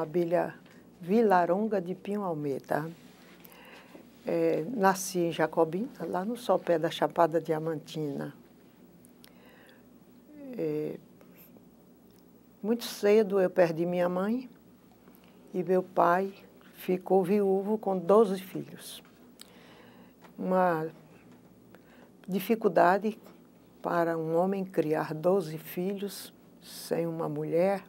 Abília Vilaronga de Pinho Almeida. Nasci em Jacobina, lá no sopé da Chapada Diamantina. Muito cedo eu perdi minha mãe e meu pai ficou viúvo com 12 filhos. Uma dificuldade para um homem criar 12 filhos sem uma mulher.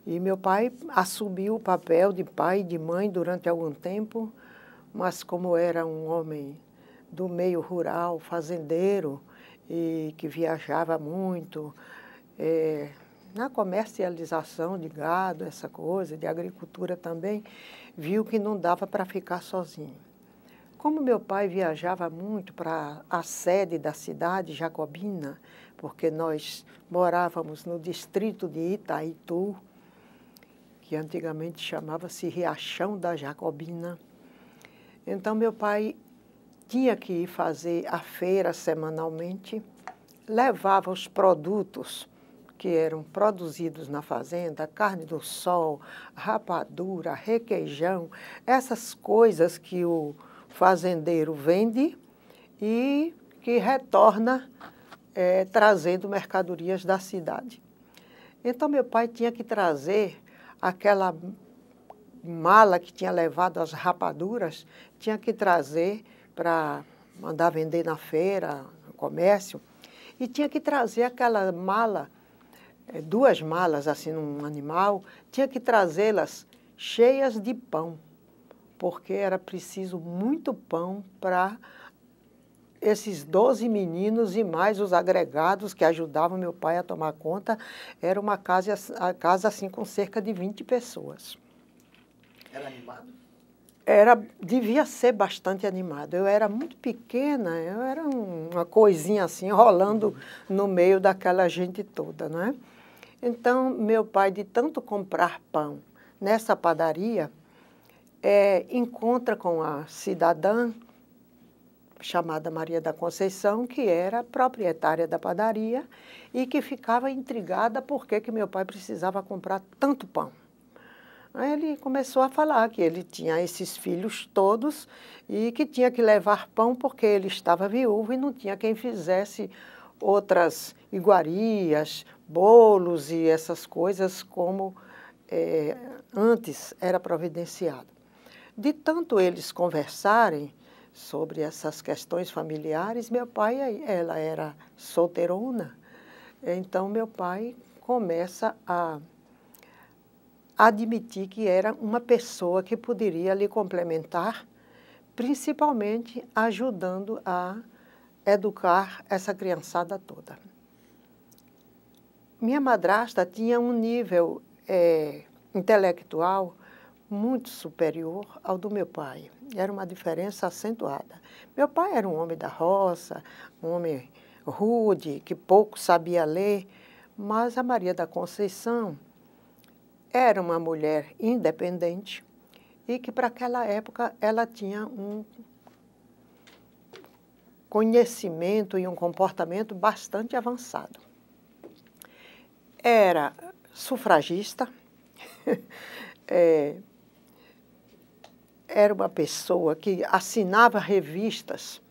E meu pai assumiu o papel de pai e de mãe durante algum tempo, mas como era um homem do meio rural, fazendeiro, e que viajava muito, na comercialização de gado, essa coisa, de agricultura também, viu que não dava para ficar sozinho. Como meu pai viajava muito para a sede da cidade, Jacobina, porque nós morávamos no distrito de Itaitu, que antigamente chamava-se Riachão da Jacobina. Então, meu pai tinha que ir fazer a feira semanalmente, levava os produtos que eram produzidos na fazenda, carne do sol, rapadura, requeijão, essas coisas que o fazendeiro vende e que retorna trazendo mercadorias da cidade. Então, meu pai tinha que trazer aquela mala que tinha levado as rapaduras, tinha que trazer para mandar vender na feira, no comércio, e tinha que trazer aquela mala, 2 malas assim num animal, tinha que trazê-las cheias de pão, porque era preciso muito pão para esses 12 meninos e mais os agregados que ajudavam meu pai a tomar conta. Era uma casa assim com cerca de 20 pessoas. Era animado? Devia ser bastante animado. Eu era muito pequena, eu era uma coisinha assim, rolando no meio daquela gente toda, não é? Então, meu pai, de tanto comprar pão nessa padaria, encontra com a cidadã chamada Maria da Conceição, que era proprietária da padaria e que ficava intrigada por que meu pai precisava comprar tanto pão. Aí ele começou a falar que ele tinha esses filhos todos e que tinha que levar pão porque ele estava viúvo e não tinha quem fizesse outras iguarias, bolos e essas coisas como antes era providenciado. De tanto eles conversarem sobre essas questões familiares, meu pai, ela era solteirona, então meu pai começa a admitir que era uma pessoa que poderia lhe complementar, principalmente ajudando a educar essa criançada toda. Minha madrasta tinha um nível intelectual muito superior ao do meu pai. Era uma diferença acentuada. Meu pai era um homem da roça, um homem rude, que pouco sabia ler, mas a Maria da Conceição era uma mulher independente e que, para aquela época, ela tinha um conhecimento e um comportamento bastante avançado. Era sufragista, era uma pessoa que assinava revistas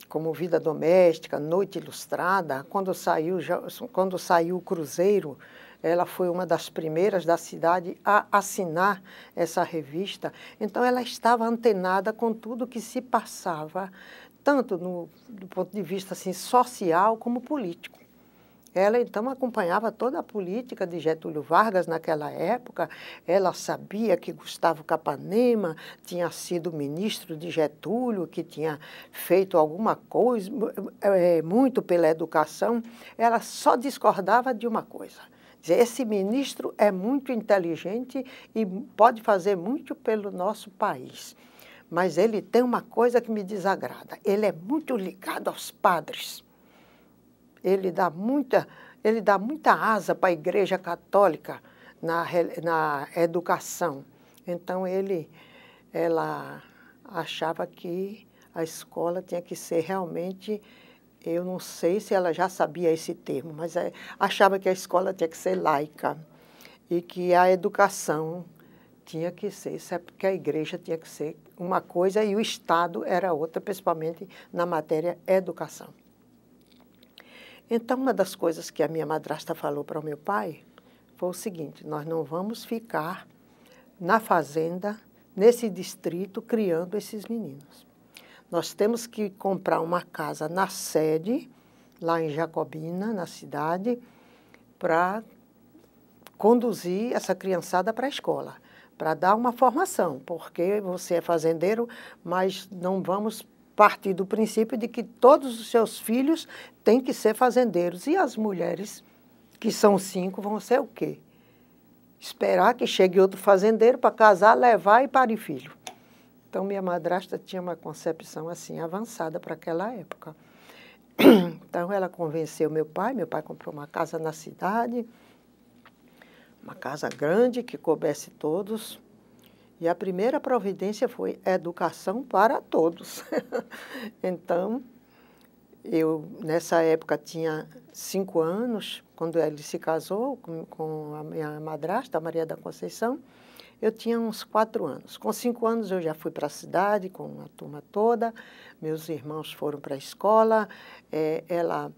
como Vida Doméstica, Noite Ilustrada. Quando saiu o Cruzeiro, ela foi uma das primeiras da cidade a assinar essa revista. Então, ela estava antenada com tudo que se passava, tanto do ponto de vista assim, social como político. Ela, então, acompanhava toda a política de Getúlio Vargas naquela época. Ela sabia que Gustavo Capanema tinha sido ministro de Getúlio, que tinha feito alguma coisa muito pela educação. Ela só discordava de uma coisa. Dizer, esse ministro é muito inteligente e pode fazer muito pelo nosso país. Mas ele tem uma coisa que me desagrada. Ele é muito ligado aos padres. Ele dá muita asa para a Igreja Católica na educação. Então, ela achava que a escola tinha que ser realmente, eu não sei se ela já sabia esse termo, mas achava que a escola tinha que ser laica. e que a educação tinha que ser, isso é porque a igreja tinha que ser uma coisa e o Estado era outra, principalmente na matéria educação. Então, uma das coisas que a minha madrasta falou para o meu pai foi o seguinte: nós não vamos ficar na fazenda, nesse distrito, criando esses meninos. Nós temos que comprar uma casa na sede, lá em Jacobina, na cidade, para conduzir essa criançada para a escola, para dar uma formação, porque você é fazendeiro, mas não vamos partir do princípio de que todos os seus filhos têm que ser fazendeiros. E as mulheres, que são 5, vão ser o quê? Esperar que chegue outro fazendeiro para casar, levar e parir filho. Então, minha madrasta tinha uma concepção assim avançada para aquela época. Então, ela convenceu meu pai comprou uma casa na cidade, uma casa grande que coubesse todos, e a primeira providência foi educação para todos. Então, eu, nessa época, tinha 5 anos, quando ele se casou com a minha madrasta, a Maria da Conceição, eu tinha uns 4 anos. Com 5 anos eu já fui para a cidade com a turma toda, meus irmãos foram para a escola, ela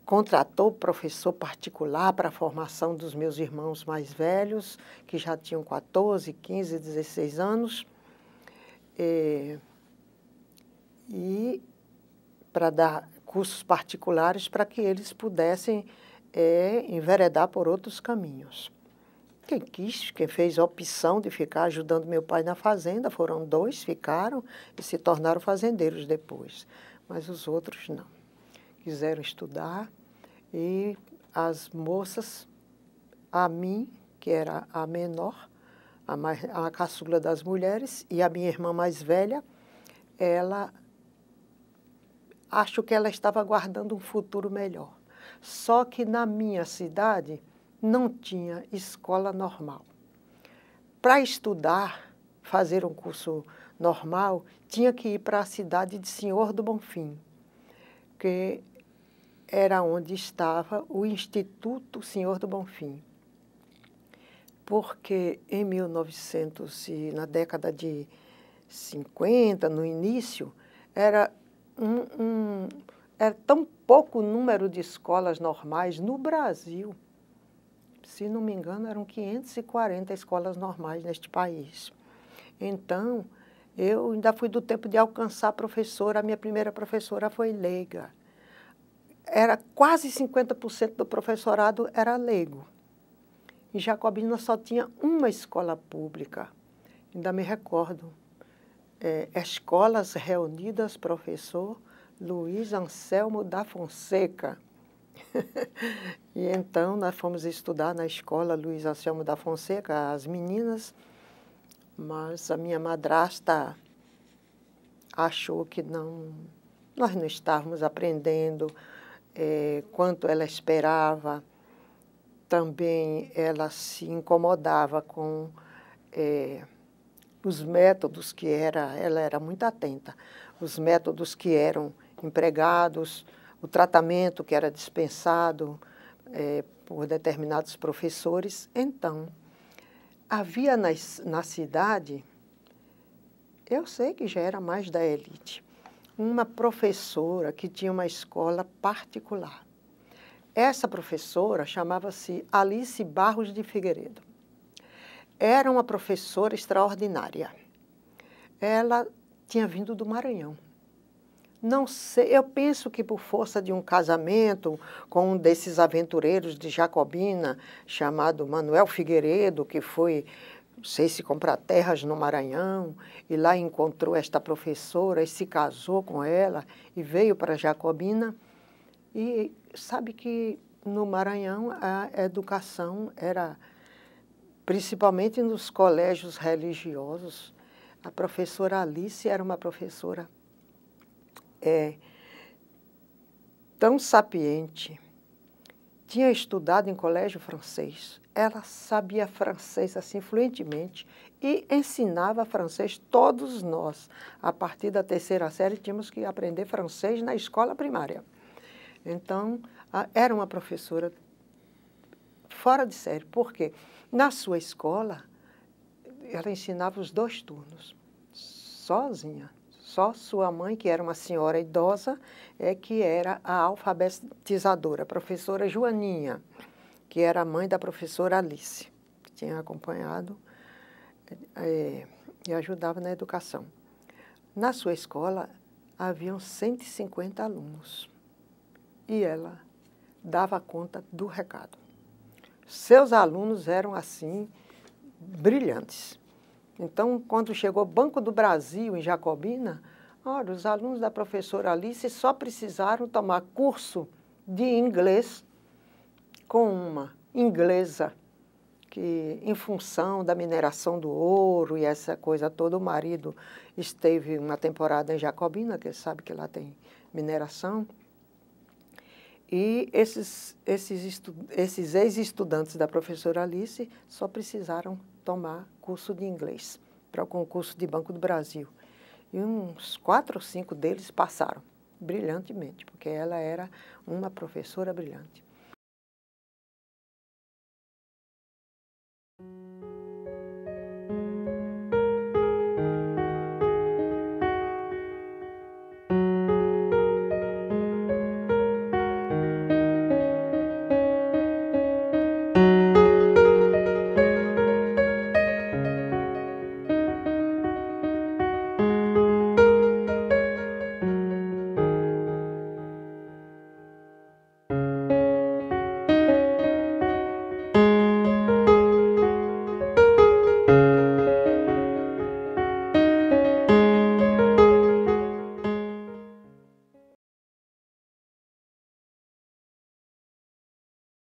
contratou professor particular para a formação dos meus irmãos mais velhos, que já tinham 14, 15, 16 anos, e para dar cursos particulares para que eles pudessem enveredar por outros caminhos. Quem quis, quem fez a opção de ficar ajudando meu pai na fazenda, foram 2, ficaram e se tornaram fazendeiros depois, mas os outros não. Quiseram estudar e as moças, a mim, que era a menor, a caçula das mulheres, e a minha irmã mais velha, acho que ela estava aguardando um futuro melhor. Só que na minha cidade não tinha escola normal. Para estudar, fazer um curso normal, tinha que ir para a cidade de Senhor do Bonfim, que era onde estava o Instituto Senhor do Bonfim. Porque em 1900, na década de 50, no início, era tão pouco número de escolas normais no Brasil. Se não me engano, eram 540 escolas normais neste país. Então, eu ainda fui do tempo de alcançar professora, a minha primeira professora foi leiga. Era quase 50% do professorado era leigo. Em Jacobina só tinha uma escola pública, ainda me recordo. Escolas Reunidas, professor Luiz Anselmo da Fonseca. E então nós fomos estudar na escola Luiz Anselmo da Fonseca, as meninas, mas a minha madrasta achou que nós não estávamos aprendendo quanto ela esperava. Também ela se incomodava com os métodos que ela era muito atenta, os métodos que eram empregados, o tratamento que era dispensado por determinados professores. Então, havia na cidade, eu sei que já era mais da elite, uma professora que tinha uma escola particular. Essa professora chamava-se Alice Barros de Figueiredo. Era uma professora extraordinária. Ela tinha vindo do Maranhão. Não sei, eu penso que por força de um casamento com um desses aventureiros de Jacobina, chamado Manuel Figueiredo, que foi, não sei se comprar terras no Maranhão, e lá encontrou esta professora e se casou com ela e veio para Jacobina. E sabe que no Maranhão a educação era, principalmente nos colégios religiosos, a professora Alice era uma professora tão sapiente, tinha estudado em colégio francês, ela sabia francês assim fluentemente e ensinava francês. Todos nós, a partir da 3ª série, tínhamos que aprender francês na escola primária. Então, era uma professora fora de série. Por quê? Na sua escola, ela ensinava os 2 turnos, sozinha. Só sua mãe, que era uma senhora idosa, é que era a alfabetizadora, a professora Joaninha, que era a mãe da professora Alice, que tinha acompanhado e ajudava na educação. Na sua escola, haviam 150 alunos e ela dava conta do recado. Seus alunos eram, assim, brilhantes. Então, quando chegou o Banco do Brasil, em Jacobina, olha, os alunos da professora Alice só precisaram tomar curso de inglês com uma inglesa, que, em função da mineração do ouro e essa coisa toda, o marido esteve uma temporada em Jacobina, que sabe que lá tem mineração, e esses ex-estudantes da professora Alice só precisaram tomar curso de inglês para o concurso de Banco do Brasil. E uns 4 ou 5 deles passaram brilhantemente, porque ela era uma professora brilhante.